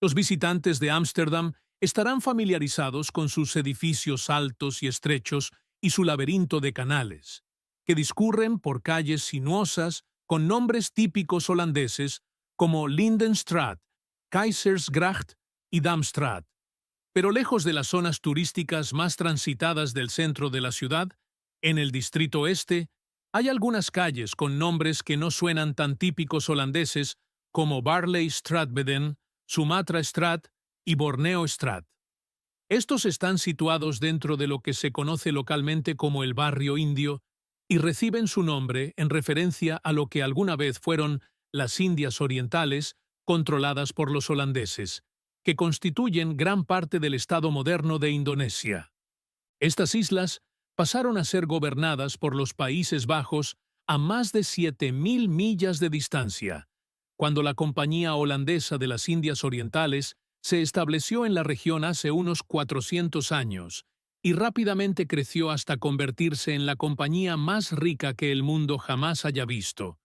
Los visitantes de Ámsterdam estarán familiarizados con sus edificios altos y estrechos y su laberinto de canales, que discurren por calles sinuosas con nombres típicos holandeses como Lindenstraat, Keizersgracht y Damstraat. Pero lejos de las zonas turísticas más transitadas del centro de la ciudad, en el distrito este, hay algunas calles con nombres que no suenan tan típicos holandeses como Barley Straatbeden, Sumatra Straat y Borneo Straat. Estos están situados dentro de lo que se conoce localmente como el barrio indio y reciben su nombre en referencia a lo que alguna vez fueron las Indias Orientales, controladas por los holandeses, que constituyen gran parte del estado moderno de Indonesia. Estas islas pasaron a ser gobernadas por los Países Bajos a más de 7.000 millas de distancia, cuando la Compañía Holandesa de las Indias Orientales se estableció en la región hace unos 400 años y rápidamente creció hasta convertirse en la compañía más rica que el mundo jamás haya visto,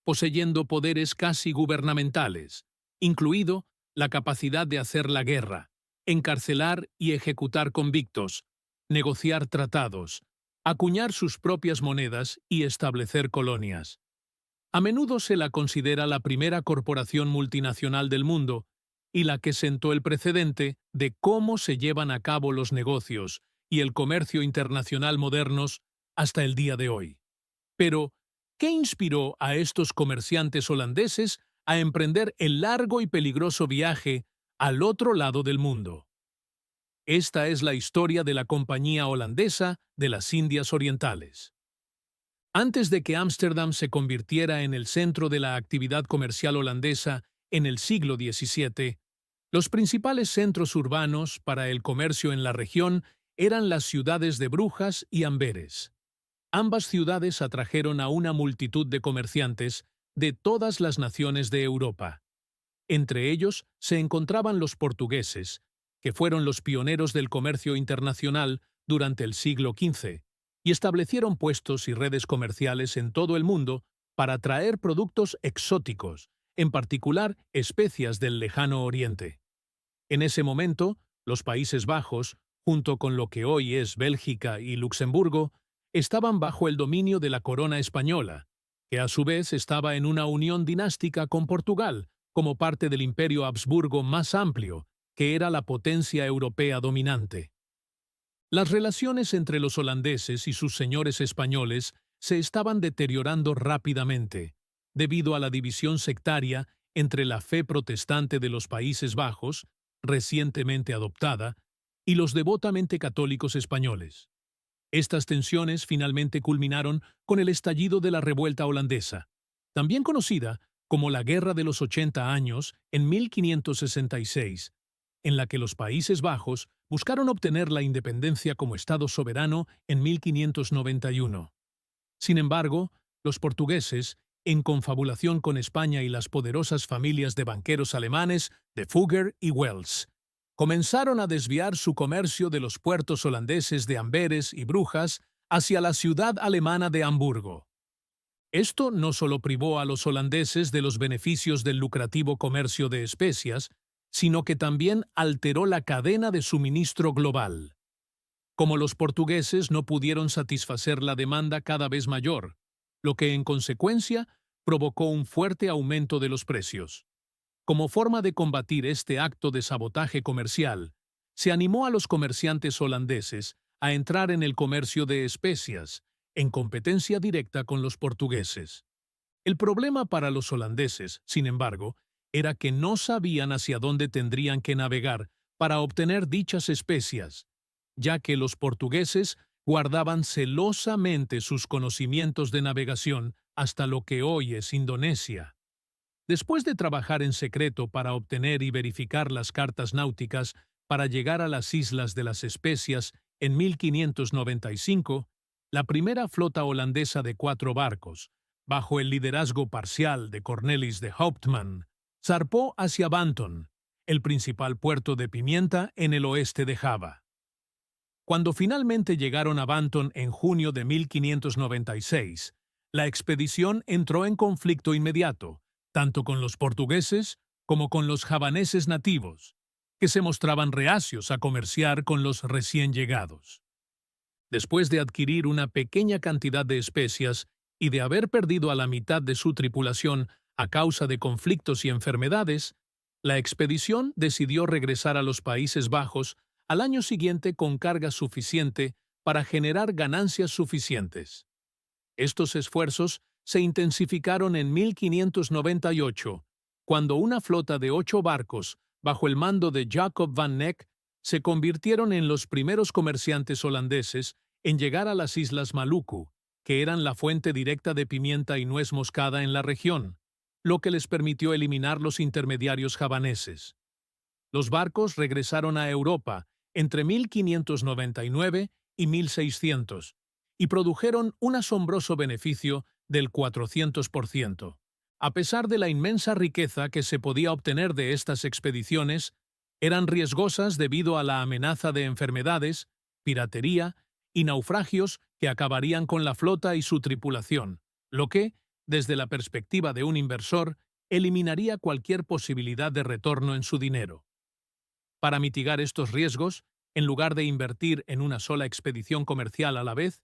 poseyendo poderes casi gubernamentales, incluido la capacidad de hacer la guerra, encarcelar y ejecutar convictos, negociar tratados, acuñar sus propias monedas y establecer colonias. A menudo se la considera la primera corporación multinacional del mundo y la que sentó el precedente de cómo se llevan a cabo los negocios y el comercio internacional modernos hasta el día de hoy. Pero, ¿qué inspiró a estos comerciantes holandeses a emprender el largo y peligroso viaje al otro lado del mundo? Esta es la historia de la Compañía Holandesa de las Indias Orientales. Antes de que Ámsterdam se convirtiera en el centro de la actividad comercial holandesa en el siglo XVII, los principales centros urbanos para el comercio en la región eran las ciudades de Brujas y Amberes. Ambas ciudades atrajeron a una multitud de comerciantes de todas las naciones de Europa. Entre ellos se encontraban los portugueses, que fueron los pioneros del comercio internacional durante el siglo XV, y establecieron puestos y redes comerciales en todo el mundo para traer productos exóticos, en particular especias del lejano Oriente. En ese momento, los Países Bajos, junto con lo que hoy es Bélgica y Luxemburgo, estaban bajo el dominio de la corona española, que a su vez estaba en una unión dinástica con Portugal, como parte del imperio Habsburgo más amplio, que era la potencia europea dominante. Las relaciones entre los holandeses y sus señores españoles se estaban deteriorando rápidamente, debido a la división sectaria entre la fe protestante de los Países Bajos, recientemente adoptada, y los devotamente católicos españoles. Estas tensiones finalmente culminaron con el estallido de la Revuelta Holandesa, también conocida como la Guerra de los 80 Años en 1566, en la que los Países Bajos buscaron obtener la independencia como Estado soberano en 1591. Sin embargo, los portugueses, en confabulación con España y las poderosas familias de banqueros alemanes de Fugger y Wells, comenzaron a desviar su comercio de los puertos holandeses de Amberes y Brujas hacia la ciudad alemana de Hamburgo. Esto no solo privó a los holandeses de los beneficios del lucrativo comercio de especias, sino que también alteró la cadena de suministro global. Como los portugueses no pudieron satisfacer la demanda cada vez mayor, lo que en consecuencia provocó un fuerte aumento de los precios. Como forma de combatir este acto de sabotaje comercial, se animó a los comerciantes holandeses a entrar en el comercio de especias, en competencia directa con los portugueses. El problema para los holandeses, sin embargo, era que no sabían hacia dónde tendrían que navegar para obtener dichas especias, ya que los portugueses guardaban celosamente sus conocimientos de navegación hasta lo que hoy es Indonesia. Después de trabajar en secreto para obtener y verificar las cartas náuticas para llegar a las Islas de las Especias en 1595, la primera flota holandesa de 4 barcos, bajo el liderazgo parcial de Cornelis de Hauptmann, zarpó hacia Banton, el principal puerto de pimienta en el oeste de Java. Cuando finalmente llegaron a Banton en junio de 1596, la expedición entró en conflicto inmediato, tanto con los portugueses como con los javaneses nativos, que se mostraban reacios a comerciar con los recién llegados. Después de adquirir una pequeña cantidad de especias y de haber perdido a la mitad de su tripulación a causa de conflictos y enfermedades, la expedición decidió regresar a los Países Bajos al año siguiente con carga suficiente para generar ganancias suficientes. Estos esfuerzos se intensificaron en 1598, cuando una flota de 8 barcos, bajo el mando de Jacob van Neck, se convirtieron en los primeros comerciantes holandeses en llegar a las Islas Maluku, que eran la fuente directa de pimienta y nuez moscada en la región, lo que les permitió eliminar los intermediarios javaneses. Los barcos regresaron a Europa entre 1599 y 1600 y produjeron un asombroso beneficio del 400%. A pesar de la inmensa riqueza que se podía obtener de estas expediciones, eran riesgosas debido a la amenaza de enfermedades, piratería y naufragios que acabarían con la flota y su tripulación, lo que, desde la perspectiva de un inversor, eliminaría cualquier posibilidad de retorno en su dinero. Para mitigar estos riesgos, en lugar de invertir en una sola expedición comercial a la vez,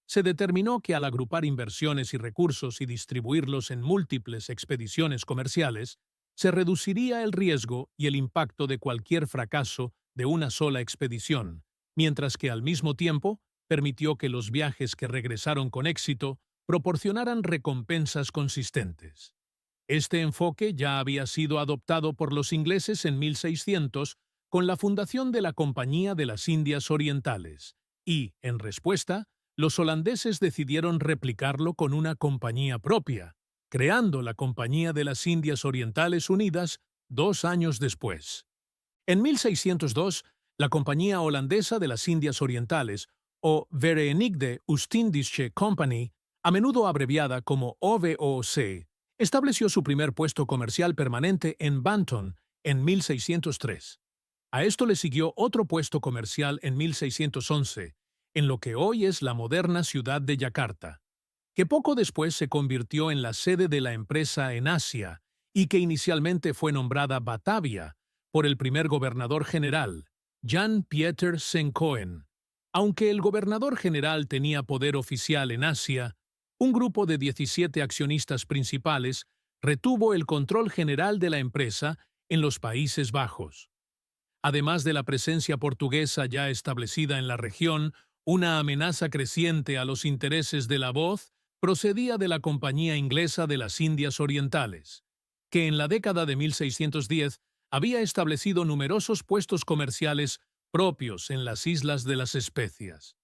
se determinó que al agrupar inversiones y recursos y distribuirlos en múltiples expediciones comerciales, se reduciría el riesgo y el impacto de cualquier fracaso de una sola expedición, mientras que al mismo tiempo permitió que los viajes que regresaron con éxito proporcionaran recompensas consistentes. Este enfoque ya había sido adoptado por los ingleses en 1600 con la fundación de la Compañía de las Indias Orientales y, en respuesta, los holandeses decidieron replicarlo con una compañía propia, creando la Compañía de las Indias Orientales Unidas 2 años después. En 1602, la Compañía Holandesa de las Indias Orientales, o Verenigde Oostindische Compagnie, a menudo abreviada como OVOC, estableció su primer puesto comercial permanente en Banton en 1603. A esto le siguió otro puesto comercial en 1611, en lo que hoy es la moderna ciudad de Yakarta, que poco después se convirtió en la sede de la empresa en Asia y que inicialmente fue nombrada Batavia por el primer gobernador general, Jan Pieter Senkoen. Aunque el gobernador general tenía poder oficial en Asia, un grupo de 17 accionistas principales retuvo el control general de la empresa en los Países Bajos. Además de la presencia portuguesa ya establecida en la región, una amenaza creciente a los intereses de la voz procedía de la Compañía Inglesa de las Indias Orientales, que en la década de 1610 había establecido numerosos puestos comerciales propios en las Islas de las Especias.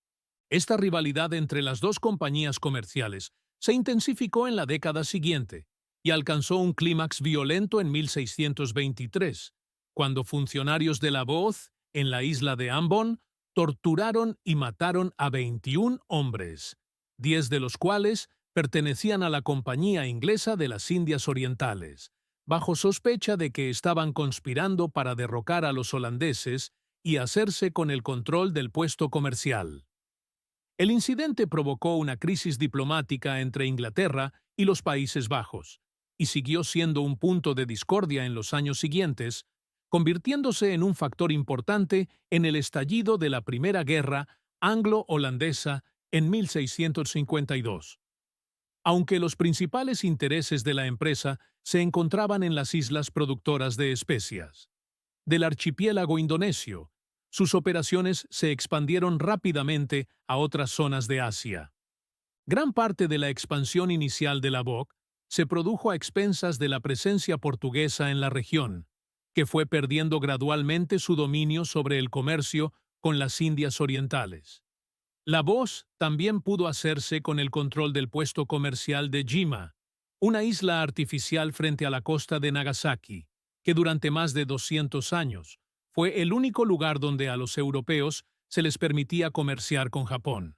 Esta rivalidad entre las dos compañías comerciales se intensificó en la década siguiente y alcanzó un clímax violento en 1623, cuando funcionarios de la voz en la isla de Ambon torturaron y mataron a 21 hombres, 10 de los cuales pertenecían a la Compañía Inglesa de las Indias Orientales, bajo sospecha de que estaban conspirando para derrocar a los holandeses y hacerse con el control del puesto comercial. El incidente provocó una crisis diplomática entre Inglaterra y los Países Bajos, y siguió siendo un punto de discordia en los años siguientes, convirtiéndose en un factor importante en el estallido de la Primera Guerra Anglo-Holandesa en 1652. Aunque los principales intereses de la empresa se encontraban en las islas productoras de especias del archipiélago indonesio, sus operaciones se expandieron rápidamente a otras zonas de Asia. Gran parte de la expansión inicial de la BOC se produjo a expensas de la presencia portuguesa en la región, que fue perdiendo gradualmente su dominio sobre el comercio con las Indias Orientales. La voz también pudo hacerse con el control del puesto comercial de Jima, una isla artificial frente a la costa de Nagasaki, que durante más de 200 años fue el único lugar donde a los europeos se les permitía comerciar con Japón.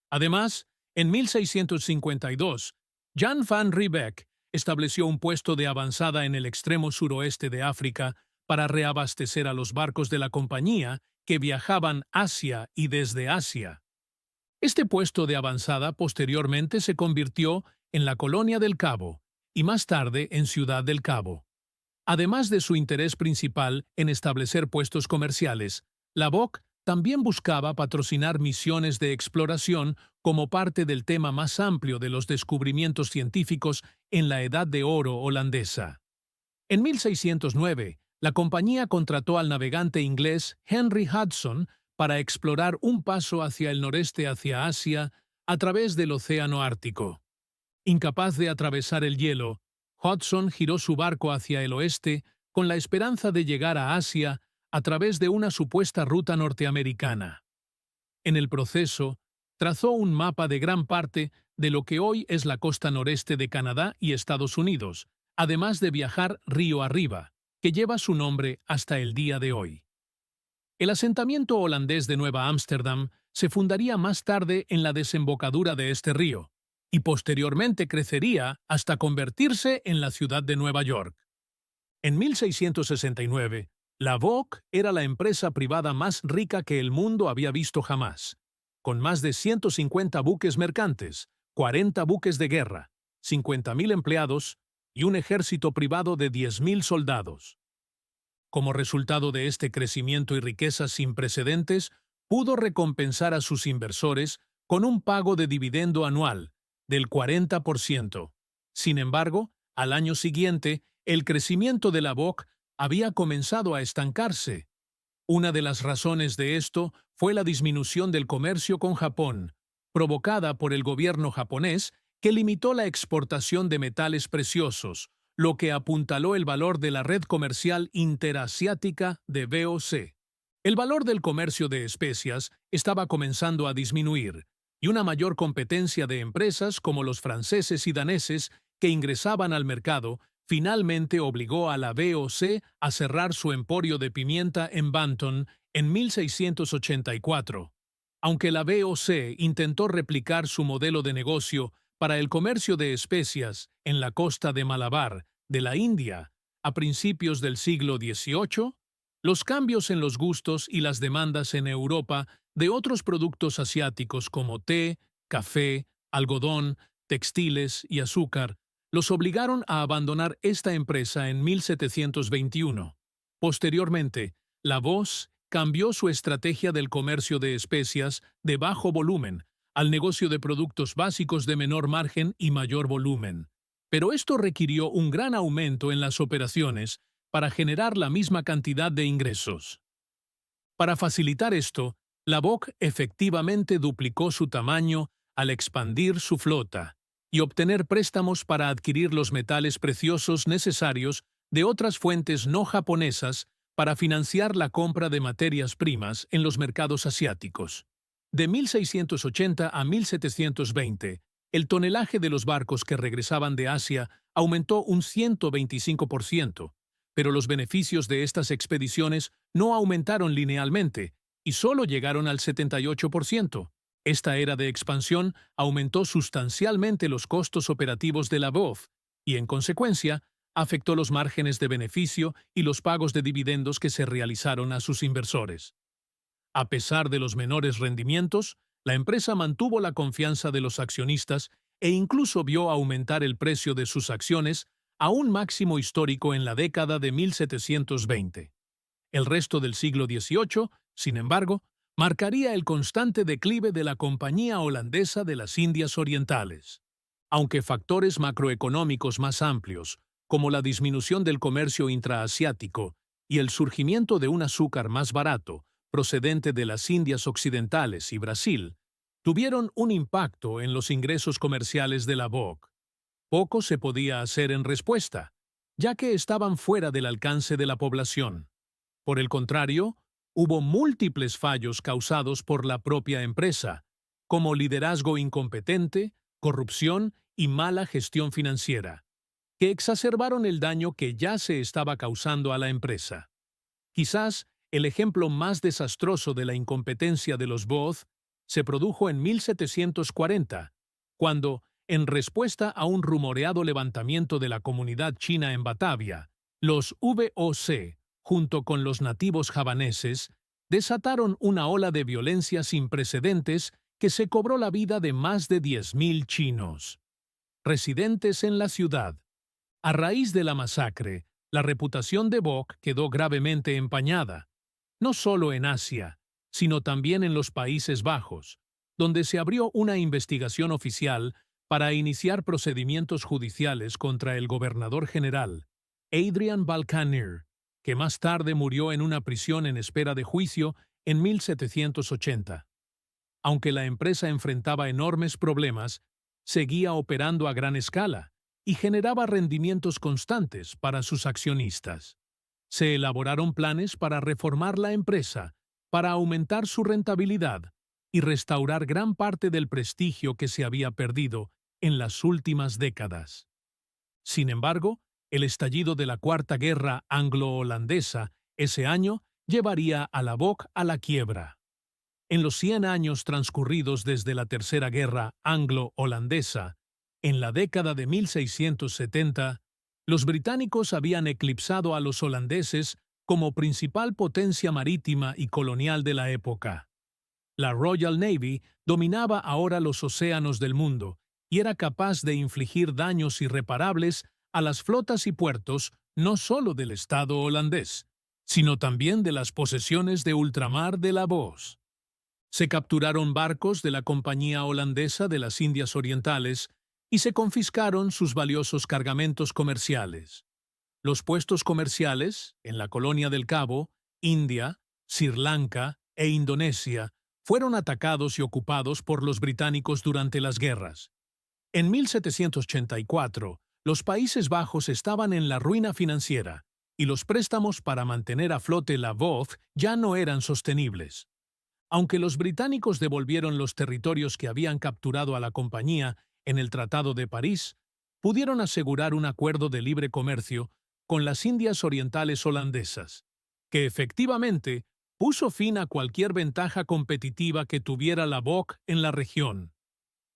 Además, en 1652, Jan van Riebeeck estableció un puesto de avanzada en el extremo suroeste de África para reabastecer a los barcos de la compañía que viajaban hacia y desde Asia. Este puesto de avanzada posteriormente se convirtió en la Colonia del Cabo y más tarde en Ciudad del Cabo. Además de su interés principal en establecer puestos comerciales, la BOC también buscaba patrocinar misiones de exploración como parte del tema más amplio de los descubrimientos científicos en la Edad de Oro holandesa. En 1609, la compañía contrató al navegante inglés Henry Hudson para explorar un paso hacia el noreste hacia Asia a través del Océano Ártico. Incapaz de atravesar el hielo, Hudson giró su barco hacia el oeste con la esperanza de llegar a Asia a través de una supuesta ruta norteamericana. En el proceso, trazó un mapa de gran parte de lo que hoy es la costa noreste de Canadá y Estados Unidos, además de viajar río arriba, que lleva su nombre hasta el día de hoy. El asentamiento holandés de Nueva Ámsterdam se fundaría más tarde en la desembocadura de este río, y posteriormente crecería hasta convertirse en la ciudad de Nueva York. En 1669, la BOC era la empresa privada más rica que el mundo había visto jamás, con más de 150 buques mercantes, 40 buques de guerra, 50.000 empleados y un ejército privado de 10.000 soldados. Como resultado de este crecimiento y riquezas sin precedentes, pudo recompensar a sus inversores con un pago de dividendo anual del 40%. Sin embargo, al año siguiente, el crecimiento de la BOC había comenzado a estancarse. Una de las razones de esto fue la disminución del comercio con Japón, provocada por el gobierno japonés que limitó la exportación de metales preciosos, lo que apuntaló el valor de la red comercial interasiática de VOC. El valor del comercio de especias estaba comenzando a disminuir, y una mayor competencia de empresas como los franceses y daneses que ingresaban al mercado finalmente obligó a la VOC a cerrar su emporio de pimienta en Banton en 1684. Aunque la VOC intentó replicar su modelo de negocio para el comercio de especias en la costa de Malabar, de la India, a principios del siglo XVIII, los cambios en los gustos y las demandas en Europa de otros productos asiáticos como té, café, algodón, textiles y azúcar los obligaron a abandonar esta empresa en 1721. Posteriormente, la VOC cambió su estrategia del comercio de especias de bajo volumen al negocio de productos básicos de menor margen y mayor volumen. Pero esto requirió un gran aumento en las operaciones para generar la misma cantidad de ingresos. Para facilitar esto, la BOC efectivamente duplicó su tamaño al expandir su flota y obtener préstamos para adquirir los metales preciosos necesarios de otras fuentes no japonesas para financiar la compra de materias primas en los mercados asiáticos. De 1680 a 1720, el tonelaje de los barcos que regresaban de Asia aumentó un 125%, pero los beneficios de estas expediciones no aumentaron linealmente y solo llegaron al 78%. Esta era de expansión aumentó sustancialmente los costos operativos de la BOF y, en consecuencia, afectó los márgenes de beneficio y los pagos de dividendos que se realizaron a sus inversores. A pesar de los menores rendimientos, la empresa mantuvo la confianza de los accionistas e incluso vio aumentar el precio de sus acciones a un máximo histórico en la década de 1720. El resto del siglo XVIII, sin embargo, marcaría el constante declive de la Compañía Holandesa de las Indias Orientales. Aunque factores macroeconómicos más amplios, como la disminución del comercio intraasiático y el surgimiento de un azúcar más barato, procedente de las Indias Occidentales y Brasil, tuvieron un impacto en los ingresos comerciales de la BOC. Poco se podía hacer en respuesta, ya que estaban fuera del alcance de la población. Por el contrario, hubo múltiples fallos causados por la propia empresa, como liderazgo incompetente, corrupción y mala gestión financiera, que exacerbaron el daño que ya se estaba causando a la empresa. Quizás el ejemplo más desastroso de la incompetencia de los BOC se produjo en 1740, cuando, en respuesta a un rumoreado levantamiento de la comunidad china en Batavia, los VOC, junto con los nativos javaneses, desataron una ola de violencia sin precedentes que se cobró la vida de más de 10.000 chinos residentes en la ciudad. A raíz de la masacre, La reputación de Bock quedó gravemente empañada, no solo en Asia, sino también en los Países Bajos, donde se abrió una investigación oficial para iniciar procedimientos judiciales contra el gobernador general, Adrian Balkanir, que más tarde murió en una prisión en espera de juicio en 1780. Aunque la empresa enfrentaba enormes problemas, seguía operando a gran escala y generaba rendimientos constantes para sus accionistas. Se elaboraron planes para reformar la empresa, para aumentar su rentabilidad y restaurar gran parte del prestigio que se había perdido en las últimas décadas. Sin embargo, el estallido de la Cuarta Guerra Anglo-Holandesa ese año llevaría a la Bock a la quiebra. En los 100 años transcurridos desde la Tercera Guerra Anglo-Holandesa, en la década de 1670, los británicos habían eclipsado a los holandeses como principal potencia marítima y colonial de la época. La Royal Navy dominaba ahora los océanos del mundo y era capaz de infligir daños irreparables a las flotas y puertos no solo del Estado holandés, sino también de las posesiones de ultramar de la Bosch. Se capturaron barcos de la Compañía Holandesa de las Indias Orientales y se confiscaron sus valiosos cargamentos comerciales. Los puestos comerciales, en la Colonia del Cabo, India, Sri Lanka e Indonesia, fueron atacados y ocupados por los británicos durante las guerras. En 1784, los Países Bajos estaban en la ruina financiera y los préstamos para mantener a flote la Bosch ya no eran sostenibles. Aunque los británicos devolvieron los territorios que habían capturado a la compañía en el Tratado de París, pudieron asegurar un acuerdo de libre comercio con las Indias Orientales holandesas, que efectivamente puso fin a cualquier ventaja competitiva que tuviera la Bock en la región.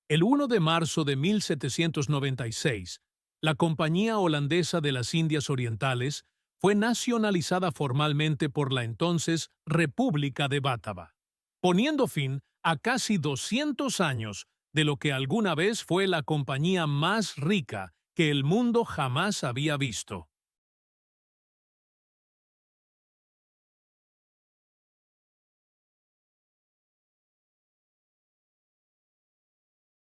El 1 de marzo de 1796, la Compañía Holandesa de las Indias Orientales fue nacionalizada formalmente por la entonces República de Batava, poniendo fin a casi 200 años de lo que alguna vez fue la compañía más rica que el mundo jamás había visto.